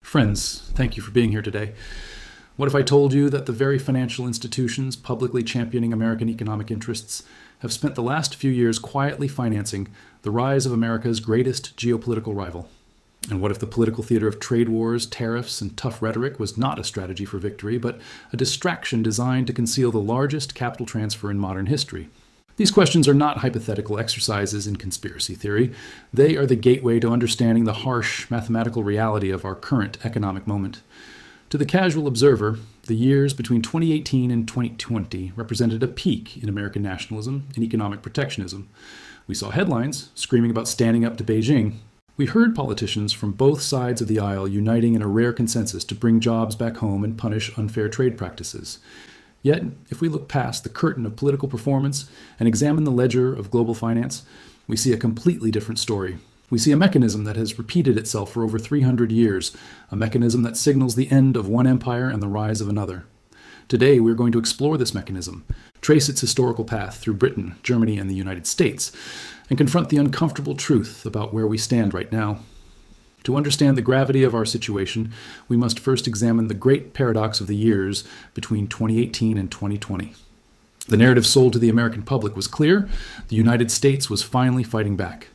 Friends, thank you for being here today. What if I told you that the very financial institutions publicly championing American economic interests have spent the last few years quietly financing the rise of America's greatest geopolitical rival? And what if the political theater of trade wars, tariffs, and tough rhetoric was not a strategy for victory, but a distraction designed to conceal the largest capital transfer in modern history? These questions are not hypothetical exercises in conspiracy theory. They are the gateway to understanding the harsh mathematical reality of our current economic moment. To the casual observer, the years between 2018 and 2020 represented a peak in American nationalism and economic protectionism. We saw headlines screaming about standing up to Beijing. We heard politicians from both sides of the aisle uniting in a rare consensus to bring jobs back home and punish unfair trade practices. Yet, if we look past the curtain of political performance and examine the ledger of global finance, we see a completely different story. We see a mechanism that has repeated itself for over 300 years, a mechanism that signals the end of one empire and the rise of another. Today, we're going to explore this mechanism, trace its historical path through Britain, Germany, and the United States, and confront the uncomfortable truth about where we stand right now. To understand the gravity of our situation, we must first examine the great paradox of the years between 2018 and 2020. The narrative sold to the American public was clear: the United States was finally fighting back.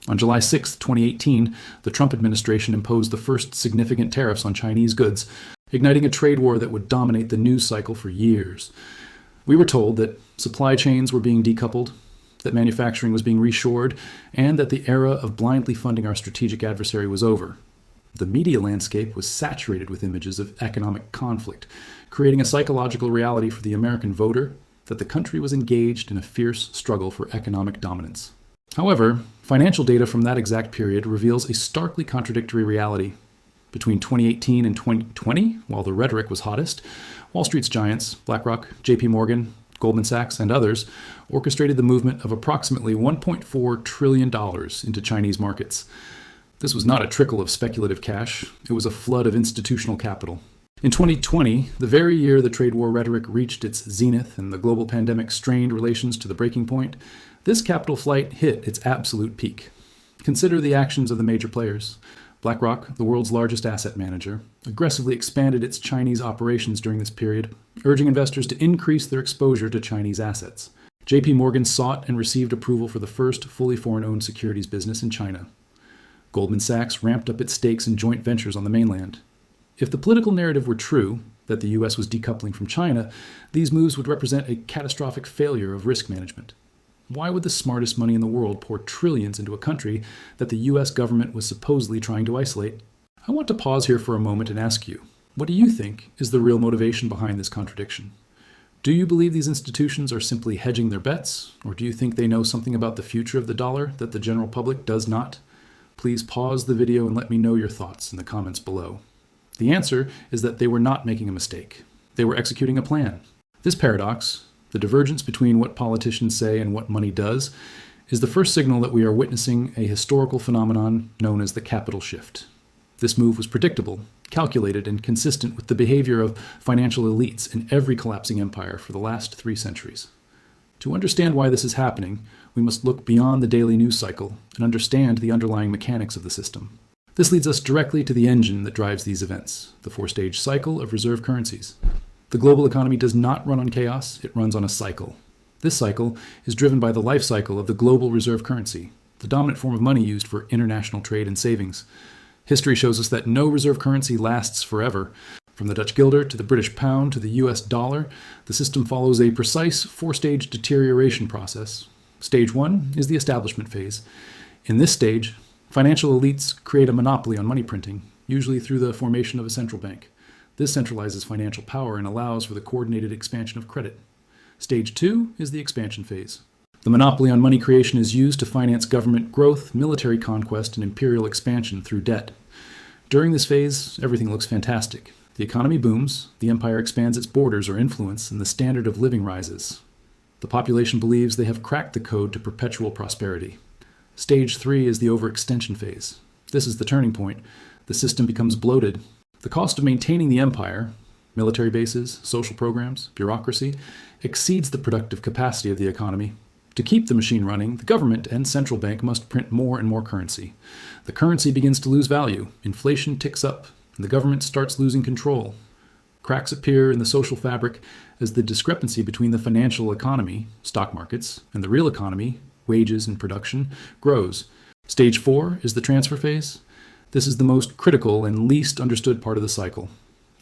On July 6, 2018, the Trump administration imposed the first significant tariffs on Chinese goods, igniting a trade war that would dominate the news cycle for years. We were told that supply chains were being decoupled, that manufacturing was being reshored, and that the era of blindly funding our strategic adversary was over. The media landscape was saturated with images of economic conflict, creating a psychological reality for the American voter that the country was engaged in a fierce struggle for economic dominance. However, financial data from that exact period reveals a starkly contradictory reality. Between 2018 and 2020, while the rhetoric was hottest, Wall Street's giants, BlackRock, JP Goldman Sachs, and others, orchestrated the movement of approximately $1.4 trillion into Chinese markets. This was not a trickle of speculative cash, it was a flood of institutional capital. In 2020, the very year the trade war rhetoric reached its zenith and the global pandemic strained relations to the breaking point, this capital flight hit its absolute peak. Consider the actions of the major players. BlackRock, the world's largest asset manager, aggressively expanded its Chinese operations during this period, urging investors to increase their exposure to Chinese assets. JP sought and received approval for the first fully foreign-owned securities business in China. Goldman Sachs ramped up its stakes in joint ventures on the mainland. If the political narrative were true, that the U.S. was decoupling from China, these moves would represent a catastrophic failure of risk management. Why would the smartest money in the world pour trillions into a country that the U.S. government was supposedly trying to isolate? I want to pause here for a moment and ask you, what do you think is the real motivation behind this contradiction? Do you believe these institutions are simply hedging their bets, or do you think they know something about the future of the dollar that the general public does not? Please pause the video and let me know your thoughts in the comments below. The answer is that they were not making a mistake. They were executing a plan. This paradox, the divergence between what politicians say and what money does, is the first signal that we are witnessing a historical phenomenon known as the capital shift. This move was predictable, calculated, and consistent with the behavior of financial elites in every collapsing empire for the last 3 centuries. To understand why this is happening, we must look beyond the daily news cycle and understand the underlying mechanics of the system. This leads us directly to the engine that drives these events, the 4-stage cycle of reserve currencies. The global economy does not run on chaos, it runs on a cycle. This cycle is driven by the life cycle of the global reserve currency, the dominant form of money used for international trade and savings. History shows us that no reserve currency lasts forever. From the Dutch guilder to the British pound to the US dollar, the system follows a precise 4-stage deterioration process. Stage 1 is the establishment phase. In this stage, financial elites create a monopoly on money printing, usually through the formation of a central bank. This centralizes financial power and allows for the coordinated expansion of credit. Stage 2 is the expansion phase. The monopoly on money creation is used to finance government growth, military conquest, and imperial expansion through debt. During this phase, everything looks fantastic. The economy booms, the empire expands its borders or influence, and the standard of living rises. The population believes they have cracked the code to perpetual prosperity. Stage 3 is the overextension phase. This is the turning point. The system becomes bloated. The cost of maintaining the empire, military bases, social programs, bureaucracy, exceeds the productive capacity of the economy. To keep the machine running, the government and central bank must print more and more currency. The currency begins to lose value, inflation ticks up, and the government starts losing control. Cracks appear in the social fabric as the discrepancy between the financial economy, stock markets, and the real economy, wages and production, grows. Stage 4 is the transfer phase. This is the most critical and least understood part of the cycle.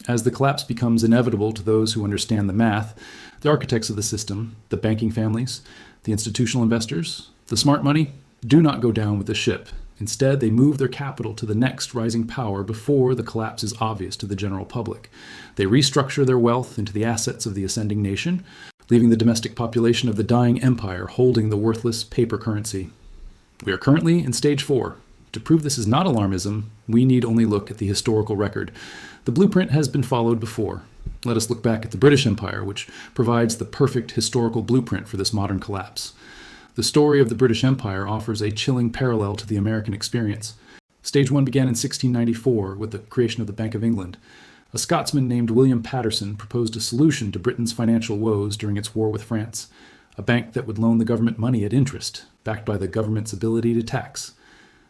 As the collapse becomes inevitable to those who understand the math, the architects of the system, the banking families, the institutional investors, the smart money, do not go down with the ship. Instead, they move their capital to the next rising power before the collapse is obvious to the general public. They restructure their wealth into the assets of the ascending nation, leaving the domestic population of the dying empire holding the worthless paper currency. We are currently in stage 4. To prove this is not alarmism, we need only look at the historical record. The blueprint has been followed before. Let us look back at the British Empire, which provides the perfect historical blueprint for this modern collapse. The story of the British Empire offers a chilling parallel to the American experience. Stage 1 began in 1694 with the creation of the Bank of England. A Scotsman named William Paterson proposed a solution to Britain's financial woes during its war with France, a bank that would loan the government money at interest, backed by the government's ability to tax.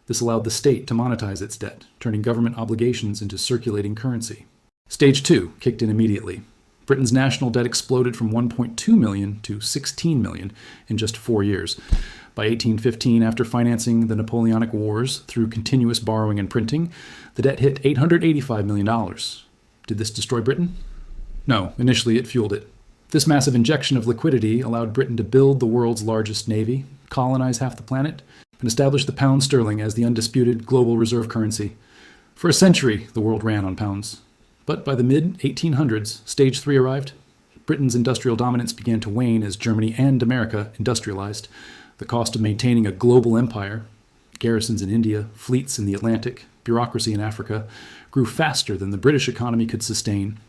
This allowed the state to monetize its debt, turning government obligations into circulating currency. Stage 2 kicked in immediately. Britain's national debt exploded from 1.2 million to 16 million in just 4 years. By 1815, after financing the Napoleonic Wars through continuous borrowing and printing, the debt hit $885 million. Did this destroy Britain? No, initially it fueled it. This massive injection of liquidity allowed Britain to build the world's largest navy, colonize half the planet, and establish the pound sterling as the undisputed global reserve currency. For a century, the world ran on pounds. But by the mid-1800s, stage 3 arrived. Britain's industrial dominance began to wane as Germany and America industrialized. The cost of maintaining a global empire, garrisons in India, fleets in the Atlantic, bureaucracy in Africa, grew faster than the British economy could sustain.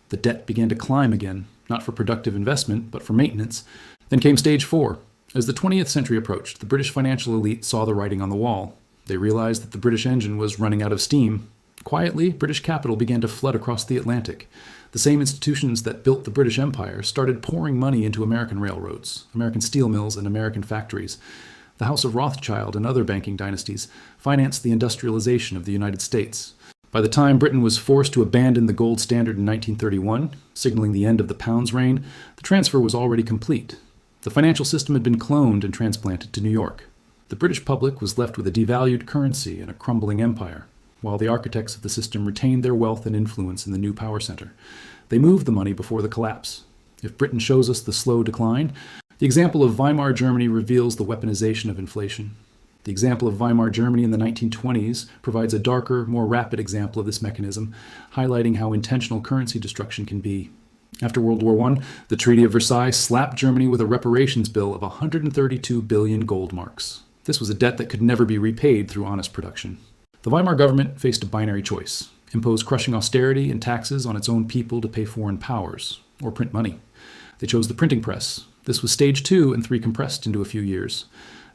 The debt began to climb again, not for productive investment, but for maintenance. Then came stage 4. As the 20th century approached, the British financial elite saw the writing on the wall. They realized that the British engine was running out of steam. Quietly, British capital began to flood across the Atlantic. The same institutions that built the British Empire started pouring money into American railroads, American steel mills, and American factories. The House of Rothschild and other banking dynasties financed the industrialization of the United States. By the time Britain was forced to abandon the gold standard in 1931, signaling the end of the pound's reign, the transfer was already complete. The financial system had been cloned and transplanted to New York. The British public was left with a devalued currency and a crumbling empire, while the architects of the system retained their wealth and influence in the new power center. They moved the money before the collapse. If Britain shows us the slow decline, the example of Weimar Germany reveals the weaponization of inflation. The example of Weimar Germany in the 1920s provides a darker, more rapid example of this mechanism, highlighting how intentional currency destruction can be. After World War I, the Treaty of Versailles slapped Germany with a reparations bill of 132 billion gold marks. This was a debt that could never be repaid through honest production. The Weimar government faced a binary choice: impose crushing austerity and taxes on its own people to pay foreign powers, or print money. They chose the printing press. This was stage 2 and 3 compressed into a few years.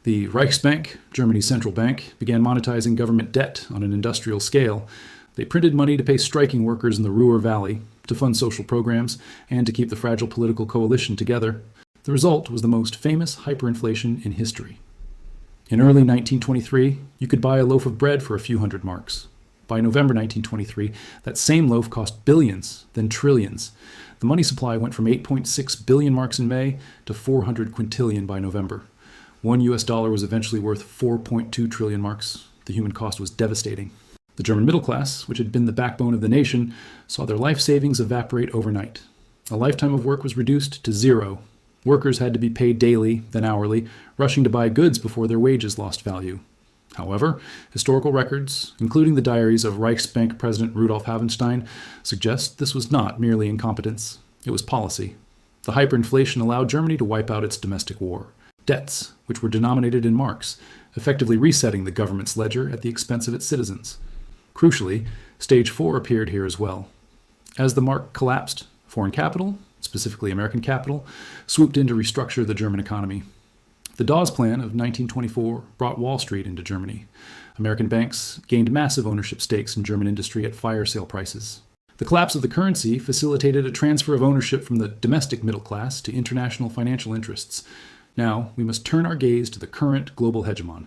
The Reichsbank, Germany's central bank, began monetizing government debt on an industrial scale. They printed money to pay striking workers in the Ruhr Valley, to fund social programs, and to keep the fragile political coalition together. The result was the most famous hyperinflation in history. In early 1923, you could buy a loaf of bread for a few hundred marks. By November 1923, that same loaf cost billions, then trillions. The money supply went from 8.6 billion marks in May to 400 quintillion by November. $1 was eventually worth 4.2 trillion marks. The human cost was devastating. The German middle class, which had been the backbone of the nation, saw their life savings evaporate overnight. A lifetime of work was reduced to 0. Workers had to be paid daily, then hourly, rushing to buy goods before their wages lost value. However, historical records, including the diaries of Reichsbank President Rudolf Havenstein, suggest this was not merely incompetence. It was policy. The hyperinflation allowed Germany to wipe out its domestic war. Debts, which were denominated in marks, effectively resetting the government's ledger at the expense of its citizens. Crucially, stage 4 appeared here as well. As the mark collapsed, foreign capital, specifically American capital, swooped in to restructure the German economy. The Dawes Plan of 1924 brought Wall Street into Germany. American banks gained massive ownership stakes in German industry at fire sale prices. The collapse of the currency facilitated a transfer of ownership from the domestic middle class to international financial interests. Now, we must turn our gaze to the current global hegemon,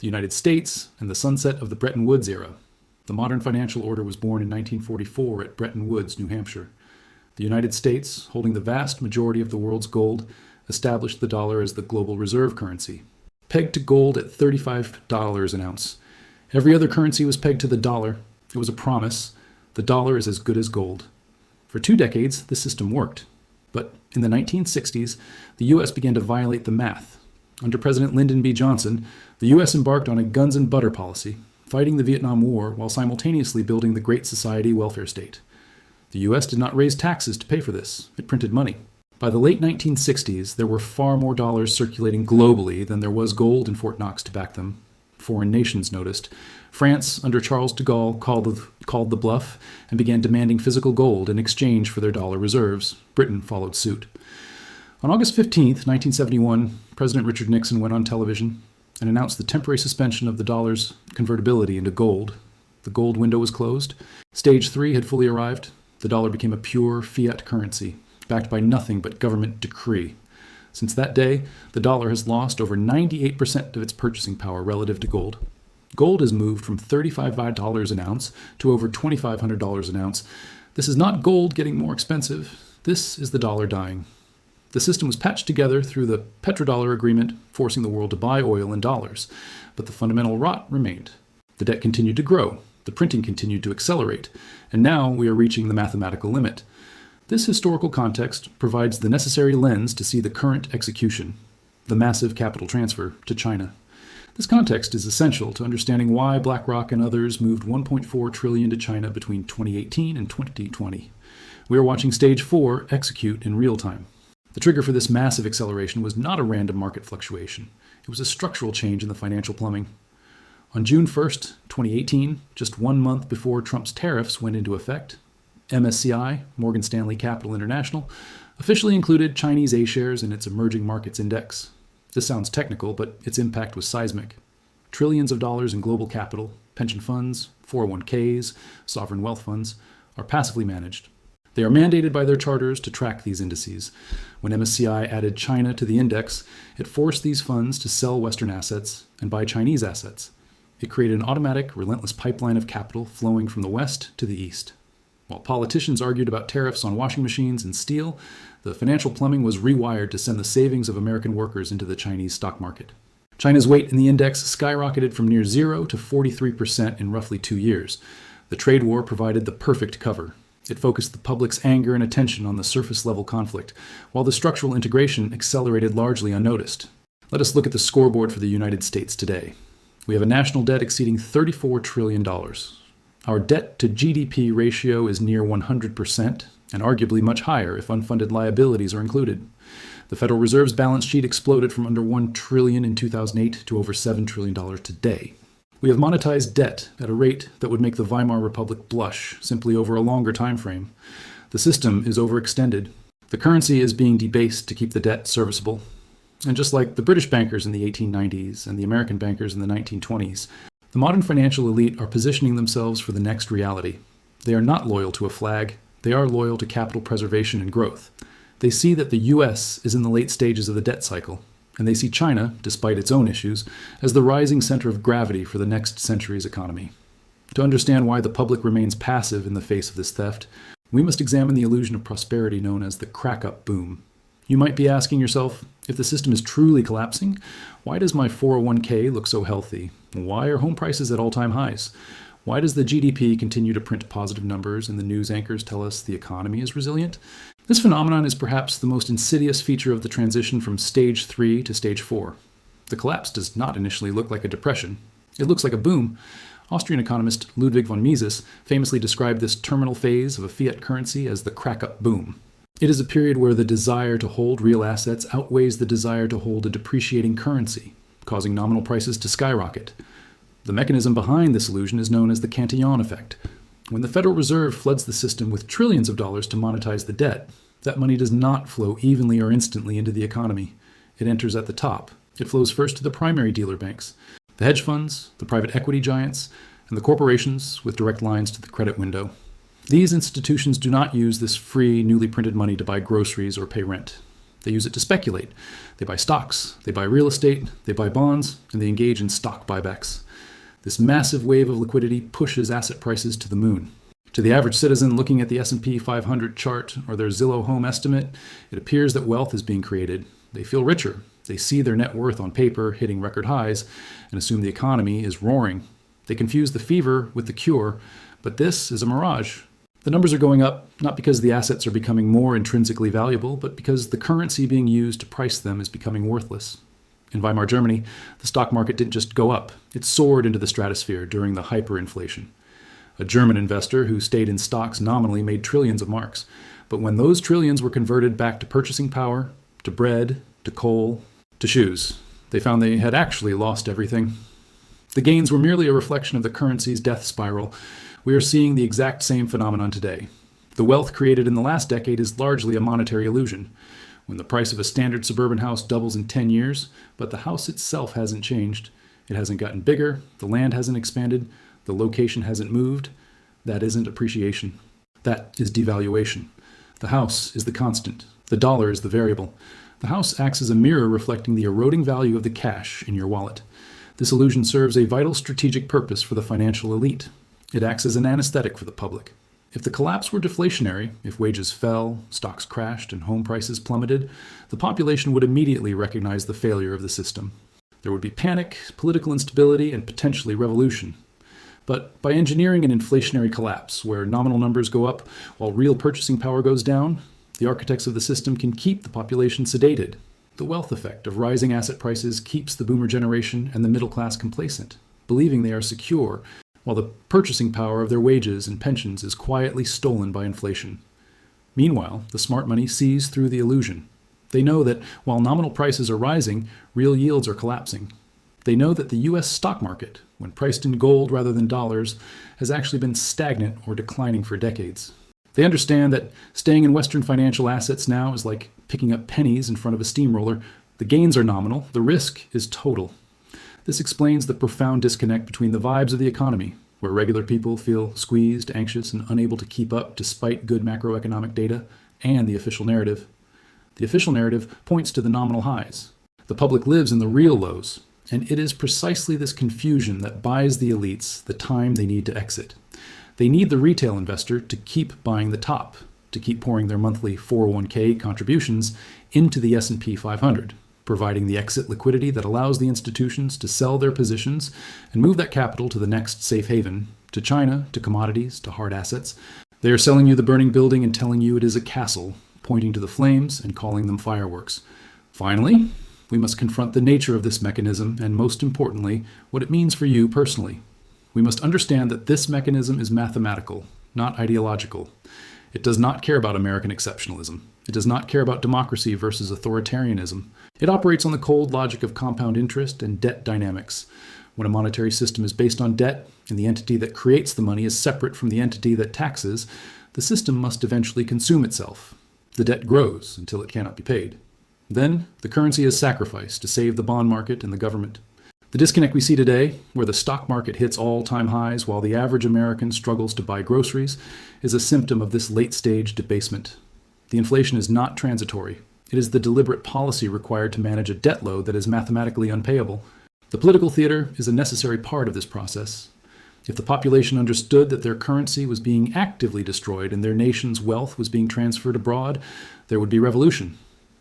the United States and the sunset of the Bretton Woods era. The modern financial order was born in 1944 at Bretton Woods, New Hampshire. The United States, holding the vast majority of the world's gold, established the dollar as the global reserve currency, pegged to gold at $35 an ounce. Every other currency was pegged to the dollar. It was a promise. The dollar is as good as gold. For 2 decades, this system worked. But in the 1960s, the U.S. began to violate the math. Under President Lyndon B. Johnson, the U.S. embarked on a guns and butter policy, fighting the Vietnam War while simultaneously building the Great Society welfare state. The U.S. did not raise taxes to pay for this. It printed money. By the late 1960s, there were far more dollars circulating globally than there was gold in Fort Knox to back them. Foreign nations noticed. France, under Charles de Gaulle, called the bluff and began demanding physical gold in exchange for their dollar reserves. Britain followed suit. On August 15, 1971, President Richard Nixon went on television and announced the temporary suspension of the dollar's convertibility into gold. The gold window was closed. Stage 3 had fully arrived. The dollar became a pure fiat currency, backed by nothing but government decree. Since that day, the dollar has lost over 98% of its purchasing power relative to gold. Gold has moved from $35 an ounce to over $2,500 an ounce. This is not gold getting more expensive. This is the dollar dying. The system was patched together through the petrodollar agreement, forcing the world to buy oil in dollars. But the fundamental rot remained. The debt continued to grow. The printing continued to accelerate. And now we are reaching the mathematical limit. This historical context provides the necessary lens to see the current execution, the massive capital transfer to China. This context is essential to understanding why BlackRock and others moved $1.4 trillion to China between 2018 and 2020. We are watching Stage 4 execute in real time. The trigger for this massive acceleration was not a random market fluctuation. It was a structural change in the financial plumbing. On June 1st, 2018, just 1 month before Trump's tariffs went into effect, MSCI, Morgan Stanley Capital International, officially included Chinese A-shares in its emerging markets index. This sounds technical, but its impact was seismic. Trillions of dollars in global capital, pension funds, 401ks, sovereign wealth funds, are passively managed. They are mandated by their charters to track these indices. When MSCI added China to the index, it forced these funds to sell Western assets and buy Chinese assets. It created an automatic, relentless pipeline of capital flowing from the west to the east. While politicians argued about tariffs on washing machines and steel, the financial plumbing was rewired to send the savings of American workers into the Chinese stock market. China's weight in the index skyrocketed from near 0 to 43% in roughly 2 years. The trade war provided the perfect cover. It focused the public's anger and attention on the surface-level conflict, while the structural integration accelerated largely unnoticed. Let us look at the scoreboard for the United States today. We have a national debt exceeding $34 trillion. Our debt-to-GDP ratio is near 100%, and arguably much higher if unfunded liabilities are included. The Federal Reserve's balance sheet exploded from under $1 trillion in 2008 to over $7 trillion today. We have monetized debt at a rate that would make the Weimar Republic blush simply over a longer time frame. The system is overextended. The currency is being debased to keep the debt serviceable. And just like the British bankers in the 1890s and the American bankers in the 1920s, the modern financial elite are positioning themselves for the next reality. They are not loyal to a flag. They are loyal to capital preservation and growth. They see that the U.S. is in the late stages of the debt cycle, and they see China, despite its own issues, as the rising center of gravity for the next century's economy. To understand why the public remains passive in the face of this theft, we must examine the illusion of prosperity known as the crack-up boom. You might be asking yourself, if the system is truly collapsing, why does my 401k look so healthy? Why are home prices at all-time highs? Why does the GDP continue to print positive numbers and the news anchors tell us the economy is resilient? This phenomenon is perhaps the most insidious feature of the transition from Stage 3 to Stage 4. The collapse does not initially look like a depression. It looks like a boom. Austrian economist Ludwig von Mises famously described this terminal phase of a fiat currency as the crack-up boom. It is a period where the desire to hold real assets outweighs the desire to hold a depreciating currency, causing nominal prices to skyrocket. The mechanism behind this illusion is known as the Cantillon effect. When the Federal Reserve floods the system with trillions of dollars to monetize the debt, that money does not flow evenly or instantly into the economy. It enters at the top. It flows first to the primary dealer banks, the hedge funds, the private equity giants, and the corporations with direct lines to the credit window. These institutions do not use this free, newly printed money to buy groceries or pay rent. They use it to speculate. They buy stocks, they buy real estate, they buy bonds, and they engage in stock buybacks. This massive wave of liquidity pushes asset prices to the moon. To the average citizen looking at the S&P 500 chart or their Zillow home estimate, it appears that wealth is being created. They feel richer. They see their net worth on paper hitting record highs and assume the economy is roaring. They confuse the fever with the cure, but this is a mirage. The numbers are going up not because the assets are becoming more intrinsically valuable, but because the currency being used to price them is becoming worthless. In Weimar Germany, the stock market didn't just go up, it soared into the stratosphere during the hyperinflation. A German investor who stayed in stocks nominally made trillions of marks, but when those trillions were converted back to purchasing power, to bread, to coal, to shoes, they found they had actually lost everything. The gains were merely a reflection of the currency's death spiral. We are seeing the exact same phenomenon today. The wealth created in the last decade is largely a monetary illusion. When the price of a standard suburban house doubles in 10 years, but the house itself hasn't changed, it hasn't gotten bigger, the land hasn't expanded, the location hasn't moved, that isn't appreciation. That is devaluation. The house is the constant. The dollar is the variable. The house acts as a mirror reflecting the eroding value of the cash in your wallet. This illusion serves a vital strategic purpose for the financial elite. It acts as an anesthetic for the public. If the collapse were deflationary, if wages fell, stocks crashed, and home prices plummeted, the population would immediately recognize the failure of the system. There would be panic, political instability, and potentially revolution. But by engineering an inflationary collapse, where nominal numbers go up while real purchasing power goes down, the architects of the system can keep the population sedated. The wealth effect of rising asset prices keeps the boomer generation and the middle class complacent, believing they are secure, while the purchasing power of their wages and pensions is quietly stolen by inflation. Meanwhile, the smart money sees through the illusion. They know that while nominal prices are rising, real yields are collapsing. They know that the U.S. stock market, when priced in gold rather than dollars, has actually been stagnant or declining for decades. They understand that staying in Western financial assets now is like picking up pennies in front of a steamroller. The gains are nominal, the risk is total. This explains the profound disconnect between the vibes of the economy, where regular people feel squeezed, anxious, and unable to keep up despite good macroeconomic data, and the official narrative. The official narrative points to the nominal highs. The public lives in the real lows. And it is precisely this confusion that buys the elites the time they need to exit. They need the retail investor to keep buying the top, to keep pouring their monthly 401k contributions into the S&P 500, providing the exit liquidity that allows the institutions to sell their positions and move that capital to the next safe haven, to China, to commodities, to hard assets. They are selling you the burning building and telling you it is a castle, pointing to the flames and calling them fireworks. Finally, we must confront the nature of this mechanism and, most importantly, what it means for you personally. We must understand that this mechanism is mathematical, not ideological. It does not care about American exceptionalism. It does not care about democracy versus authoritarianism. It operates on the cold logic of compound interest and debt dynamics. When a monetary system is based on debt, and the entity that creates the money is separate from the entity that taxes, the system must eventually consume itself. The debt grows until it cannot be paid. Then, the currency is sacrificed to save the bond market and the government. The disconnect we see today, where the stock market hits all-time highs while the average American struggles to buy groceries, is a symptom of this late-stage debasement. The inflation is not transitory. It is the deliberate policy required to manage a debt load that is mathematically unpayable. The political theater is a necessary part of this process. If the population understood that their currency was being actively destroyed and their nation's wealth was being transferred abroad, there would be revolution.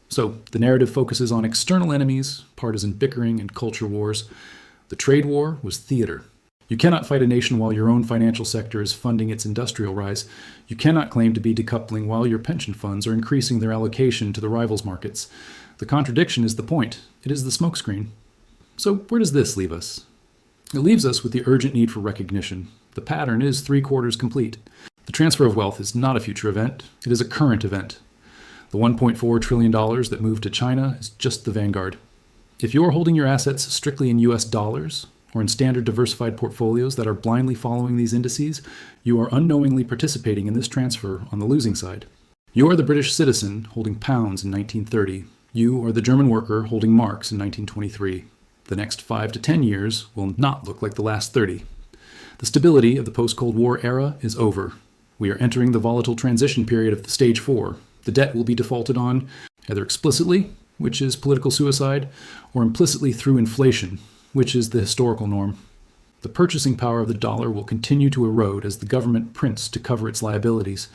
So the narrative focuses on external enemies, partisan bickering, and culture wars. The trade war was theater. You cannot fight a nation while your own financial sector is funding its industrial rise. You cannot claim to be decoupling while your pension funds are increasing their allocation to the rivals' markets. The contradiction is the point. It is the smokescreen. So where does this leave us? It leaves us with the urgent need for recognition. The pattern is 3/4 complete. The transfer of wealth is not a future event. It is a current event. The $1.4 trillion that moved to China is just the vanguard. If you are holding your assets strictly in US dollars, or in standard diversified portfolios that are blindly following these indices, you are unknowingly participating in this transfer on the losing side. You are the British citizen holding pounds in 1930. You are the German worker holding marks in 1923. The next 5 to 10 years will not look like the last 30. The stability of the post-Cold War era is over. We are entering the volatile transition period of stage 4. The debt will be defaulted on, either explicitly, which is political suicide, or implicitly through inflation, which is the historical norm. The purchasing power of the dollar will continue to erode as the government prints to cover its liabilities.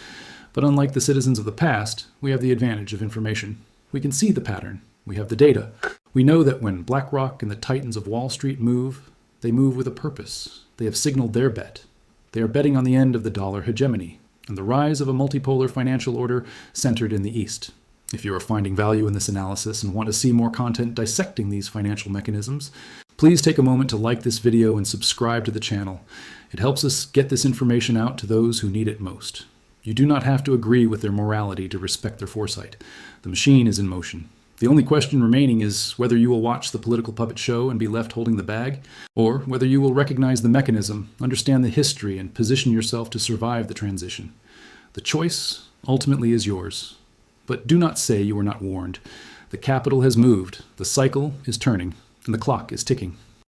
But unlike the citizens of the past, we have the advantage of information. We can see the pattern. We have the data. We know that when BlackRock and the titans of Wall Street move, they move with a purpose. They have signaled their bet. They are betting on the end of the dollar hegemony and the rise of a multipolar financial order centered in the East. If you are finding value in this analysis and want to see more content dissecting these financial mechanisms, please take a moment to like this video and subscribe to the channel. It helps us get this information out to those who need it most. You do not have to agree with their morality to respect their foresight. The machine is in motion. The only question remaining is whether you will watch the political puppet show and be left holding the bag, or whether you will recognize the mechanism, understand the history, and position yourself to survive the transition. The choice ultimately is yours. But do not say you were not warned. The capital has moved, the cycle is turning, and the clock is ticking.